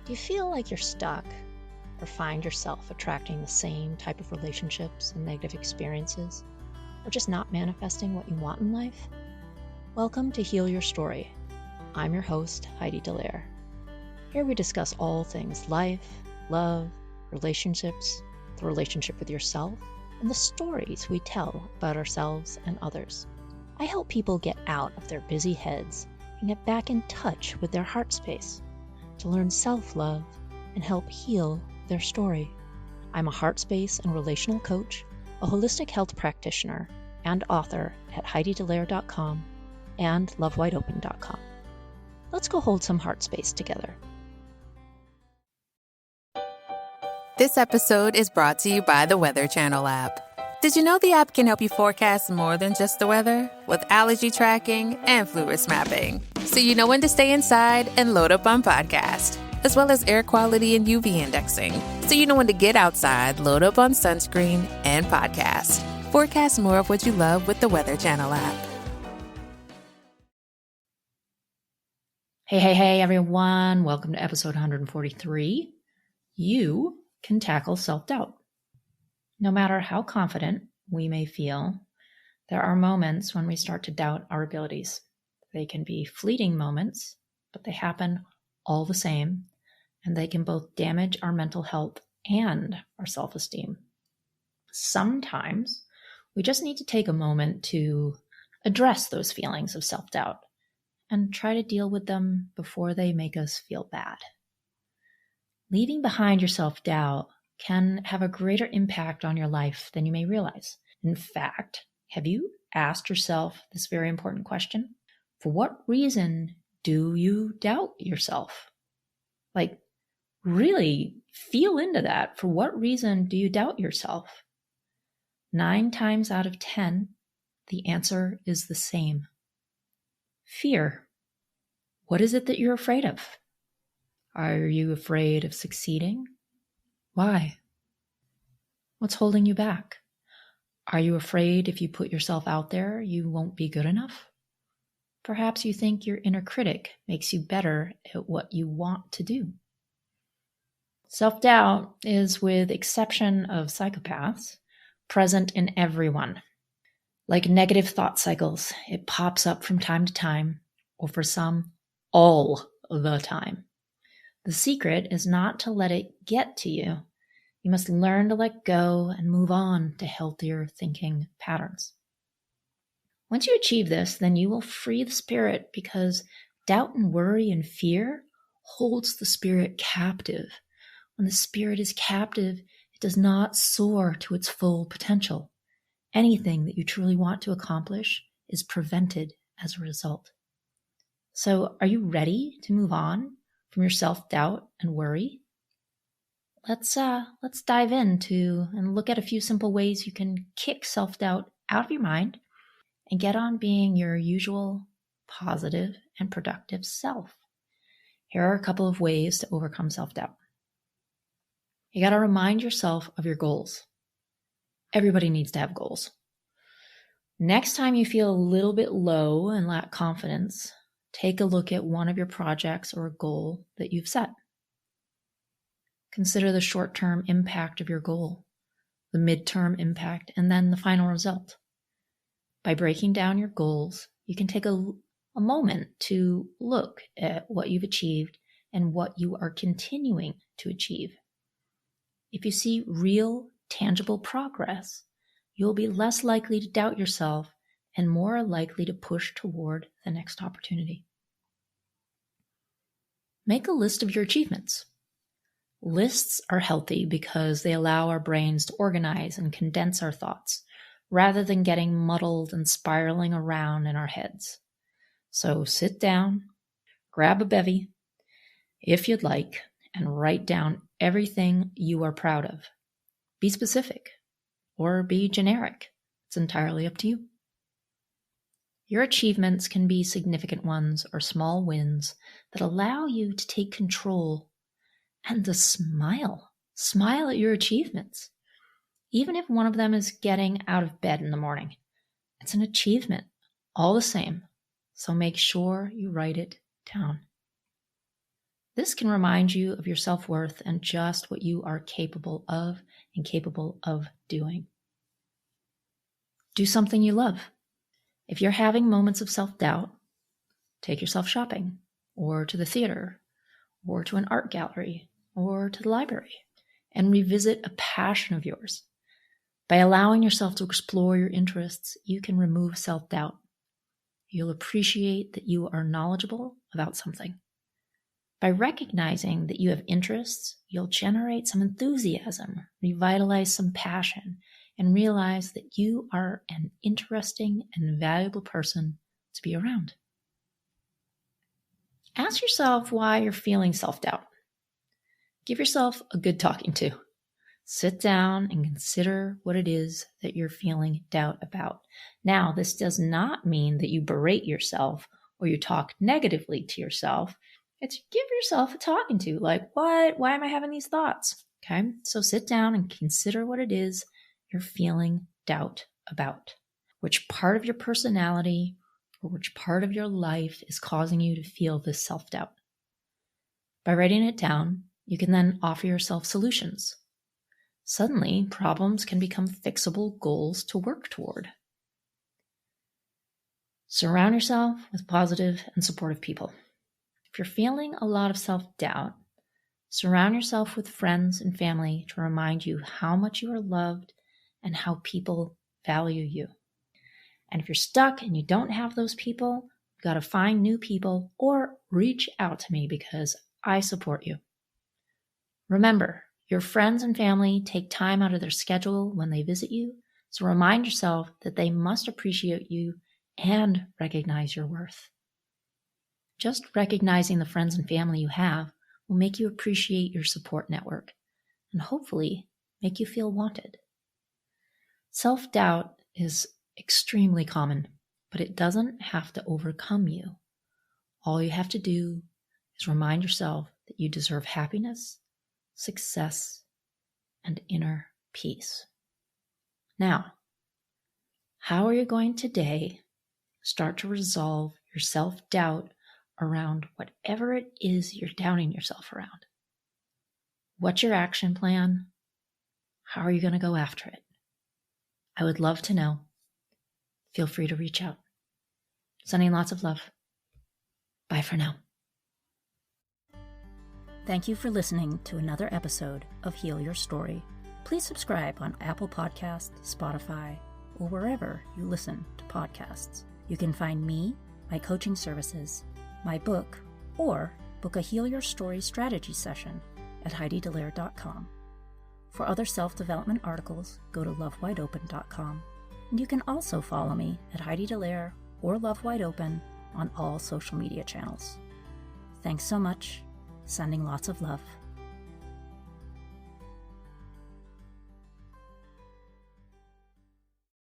Do you feel like you're stuck or find yourself attracting the same type of relationships and negative experiences, or just not manifesting what you want in life? Welcome to Heal Your Story. I'm your host, Heidi. Here we discuss all things life, love, relationships, the relationship with yourself, and the stories we tell about ourselves and others. I help people get out of their busy heads and get back in touch with their heart space to learn self-love and help heal their story. I'm a heart space and relational coach, a holistic health practitioner, and author at HeidiDelaire.com and LoveWideOpen.com. Let's go hold some heart space together. This episode is brought to you by the Weather Channel app. Did you know the app can help you forecast more than just the weather? With allergy tracking and flu risk mapping. So you know when to stay inside and load up on podcast. As well as air quality and UV indexing. So you know when to get outside, load up on sunscreen and podcast. Forecast more of what you love with the Weather Channel app. Hey, everyone. Welcome to episode 143. You can tackle self-doubt. No matter how confident we may feel, there are moments when we start to doubt our abilities. They can be fleeting moments, but they happen all the same, and they can both damage our mental health and our self-esteem. Sometimes we just need to take a moment to address those feelings of self-doubt and try to deal with them before they make us feel bad. Leaving behind your self-doubt can have a greater impact on your life than you may realize. In fact, have you asked yourself this very important question? For what reason do you doubt yourself? Like, really feel into that. For what reason do you doubt yourself? 9 times out of 10, the answer is the same. Fear. What is it that you're afraid of? Are you afraid of succeeding? Why? What's holding you back? Are you afraid if you put yourself out there, you won't be good enough? Perhaps you think your inner critic makes you better at what you want to do. Self-doubt is, with exception of psychopaths, present in everyone. Like negative thought cycles, it pops up from time to time, or for some, all the time. The secret is not to let it get to you. You must learn to let go and move on to healthier thinking patterns. Once you achieve this, then you will free the spirit, because doubt and worry and fear holds the spirit captive. When the spirit is captive, it does not soar to its full potential. Anything that you truly want to accomplish is prevented as a result. So, are you ready to move on from your self-doubt and worry? Let's dive into and look at a few simple ways you can kick self-doubt out of your mind and get on being your usual positive and productive self. Here are a couple of ways to overcome self-doubt. You got to remind yourself of your goals. Everybody needs to have goals. Next time you feel a little bit low and lack confidence, take a look at one of your projects or a goal that you've set. Consider the short-term impact of your goal, the mid-term impact, and then the final result. By breaking down your goals, you can take a moment to look at what you've achieved and what you are continuing to achieve. If you see real, tangible progress, you'll be less likely to doubt yourself and more likely to push toward the next opportunity. Make a list of your achievements. Lists are healthy because they allow our brains to organize and condense our thoughts, rather than getting muddled and spiraling around in our heads. So sit down, grab a bevy, if you'd like, and write down everything you are proud of. Be specific or be generic. It's entirely up to you. Your achievements can be significant ones or small wins that allow you to take control and to smile. Smile at your achievements. Even if one of them is getting out of bed in the morning, it's an achievement all the same. So make sure you write it down. This can remind you of your self-worth and just what you are capable of and capable of doing. Do something you love. If you're having moments of self-doubt, take yourself shopping, or to the theater, or to an art gallery, or to the library, and revisit a passion of yours. By allowing yourself to explore your interests, you can remove self-doubt. You'll appreciate that you are knowledgeable about something. By recognizing that you have interests, you'll generate some enthusiasm, revitalize some passion, and realize that you are an interesting and valuable person to be around. Ask yourself why you're feeling self-doubt. Give yourself a good talking to. Sit down and consider what it is that you're feeling doubt about. Now, this does not mean that you berate yourself or you talk negatively to yourself. It's give yourself a talking to, like, what? Why am I having these thoughts? Okay, so sit down and consider what it is you're feeling doubt about. Which part of your personality or which part of your life is causing you to feel this self-doubt? By writing it down, you can then offer yourself solutions. Suddenly, problems can become fixable goals to work toward. Surround yourself with positive and supportive people. If you're feeling a lot of self-doubt, surround yourself with friends and family to remind you how much you are loved and how people value you. And if you're stuck and you don't have those people, you've got to find new people or reach out to me because I support you. Remember, your friends and family take time out of their schedule when they visit you, so remind yourself that they must appreciate you and recognize your worth. Just recognizing the friends and family you have will make you appreciate your support network and hopefully make you feel wanted. Self-doubt is extremely common, but it doesn't have to overcome you. All you have to do is remind yourself that you deserve happiness, success, and inner peace. Now, how are you going today start to resolve your self-doubt around whatever it is you're doubting yourself around? What's your action plan? How are you going to go after it? I would love to know. Feel free to reach out. Sending lots of love. Bye for now. Thank you for listening to another episode of Heal Your Story. Please subscribe on Apple Podcasts, Spotify, or wherever you listen to podcasts. You can find me, my coaching services, my book, or book a Heal Your Story strategy session at HeidiDelaire.com. For other self-development articles, go to lovewideopen.com. And you can also follow me at Heidi Delaire or Love Wide Open on all social media channels. Thanks so much. Sending lots of love.